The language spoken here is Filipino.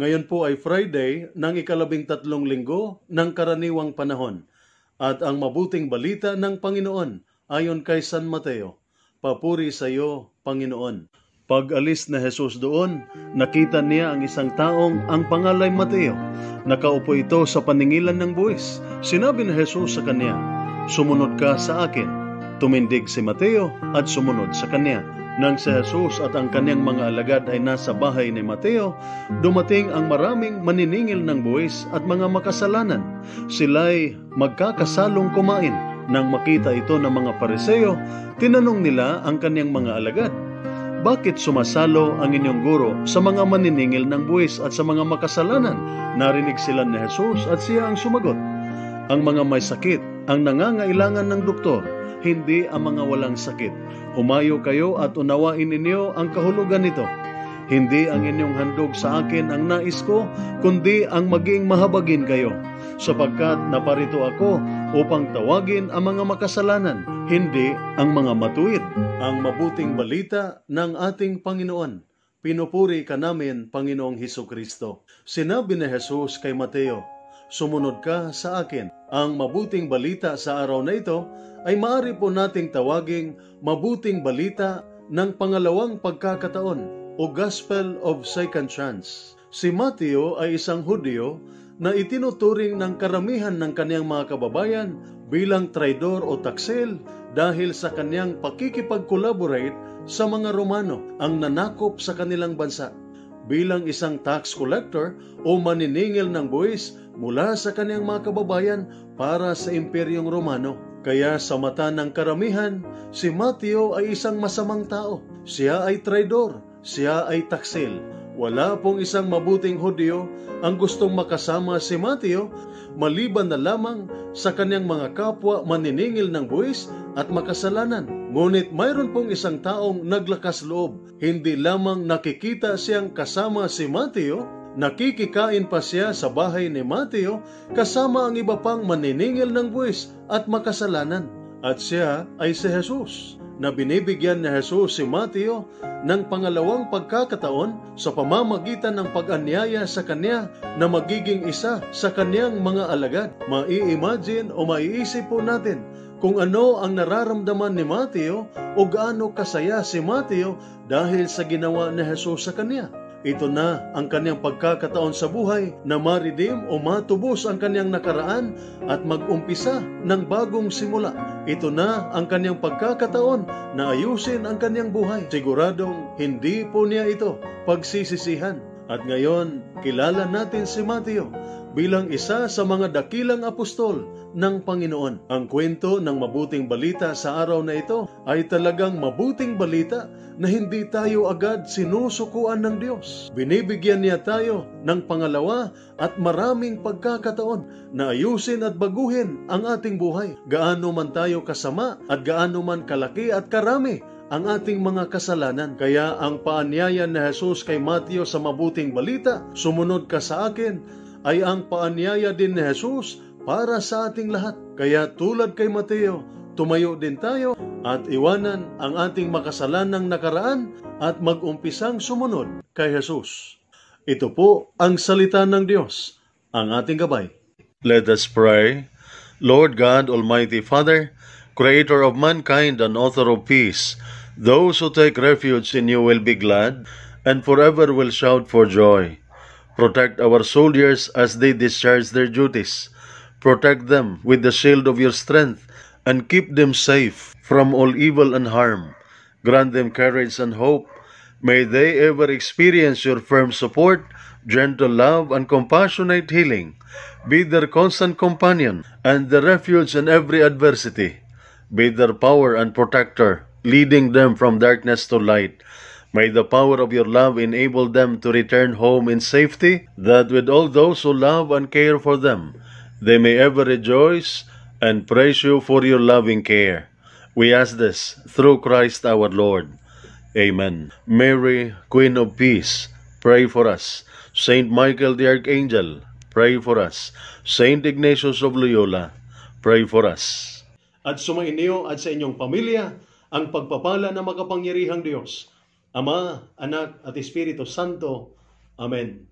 Ngayon po ay Friday ng ika-13 linggo ng karaniwang panahon at ang mabuting balita ng Panginoon ayon kay San Mateo. Papuri sa iyo, Panginoon. Pag-alis na Jesus doon, nakita niya ang isang taong ang pangalay Mateo. Nakaupo ito sa paningilan ng buwis. Sinabi ni Jesus sa kanya, "Sumunod ka sa akin." Tumindig si Mateo at sumunod sa kanya. Nang si Jesus at ang kanyang mga alagad ay nasa bahay ni Mateo, dumating ang maraming maniningil ng buwis at mga makasalanan. Sila'y magkakasalong kumain. Nang makita ito ng mga Pariseo, tinanong nila ang kanyang mga alagad, "Bakit sumasalo ang inyong guro sa mga maniningil ng buwis at sa mga makasalanan?" Narinig sila ni Jesus at siya ang sumagot, "Ang mga may sakit ang nangangailangan ng doktor, hindi ang mga walang sakit. Humayo kayo at unawain ninyo ang kahulugan nito. Hindi ang inyong handog sa akin ang nais ko, kundi ang maging mahabagin kayo. Sapagkat naparito ako upang tawagin ang mga makasalanan, hindi ang mga matuwid." Ang mabuting balita ng ating Panginoon. Pinupuri ka namin, Panginoong Hesukristo. Sinabi ni Jesus kay Mateo, "Sumunod ka sa akin." Ang mabuting balita sa araw na ito ay maaari po nating tawaging mabuting balita ng pangalawang pagkakataon o Gospel of Second Chance. Si Mateo ay isang Hudyo na itinuturing ng karamihan ng kaniyang mga kababayan bilang traidor o taksil dahil sa kaniyang pakikipag-collaborate sa mga Romano ang nanakop sa kanilang bansa. Bilang isang tax collector o maniningil ng buwis mula sa kaniyang mga kababayan para sa Imperyong Romano. Kaya sa mata ng karamihan, si Mateo ay isang masamang tao. Siya ay traidor, siya ay taksil. Wala pong isang mabuting Hudyo ang gustong makasama si Mateo maliban na lamang sa kanyang mga kapwa maniningil ng buwis at makasalanan. Ngunit mayroon pong isang taong naglakas loob. Hindi lamang nakikita siyang kasama si Mateo, nakikikain pa siya sa bahay ni Mateo kasama ang iba pang maniningil ng buwis at makasalanan. At siya ay si Jesus, na binibigyan ni Jesus si Mateo ng pangalawang pagkakataon sa pamamagitan ng pag-anyaya sa kanya na magiging isa sa kanyang mga alagad. Mai-imagine o maiisip po natin kung ano ang nararamdaman ni Mateo o gaano kasaya si Mateo dahil sa ginawa ni Jesus sa kanya. Ito na ang kanyang pagkakataon sa buhay na maridim o matubos ang kanyang nakaraan at mag-umpisa ng bagong simula. Ito na ang kanyang pagkakataon na ayusin ang kanyang buhay. Siguradong hindi po niya ito pagsisisihan. At ngayon, kilala natin si Mateo bilang isa sa mga dakilang apostol ng Panginoon. Ang kwento ng mabuting balita sa araw na ito ay talagang mabuting balita na hindi tayo agad sinusukuan ng Diyos. Binibigyan niya tayo ng pangalawa at maraming pagkakataon na ayusin at baguhin ang ating buhay. Gaano man tayo kasama at gaano man kalaki at karami ang ating mga kasalanan. Kaya ang paanyaya ni Jesus kay Mateo sa mabuting balita, "Sumunod ka sa akin," ay ang paanyaya din ni Jesus para sa ating lahat. Kaya tulad kay Mateo, tumayo din tayo at iwanan ang ating makasalanang nakaraan at mag-umpisang sumunod kay Jesus. Ito po ang salita ng Diyos, ang ating gabay. Let us pray. Lord God, Almighty Father, Creator of mankind and author of peace, those who take refuge in you will be glad and forever will shout for joy. Protect our soldiers as they discharge their duties. Protect them with the shield of your strength and keep them safe from all evil and harm. Grant them courage and hope. May they ever experience your firm support, gentle love, and compassionate healing. Be their constant companion and the refuge in every adversity. Be their power and protector, leading them from darkness to light. May the power of your love enable them to return home in safety, that with all those who love and care for them, they may ever rejoice and praise you for your loving care. We ask this through Christ our Lord. Amen. Mary, Queen of Peace, pray for us. Saint Michael the Archangel, pray for us. Saint Ignatius of Loyola, pray for us. At sumainyo at sa inyong pamilya ang pagpapala ng makapangyarihang Diyos, Ama, Anak at Espiritu Santo. Amen.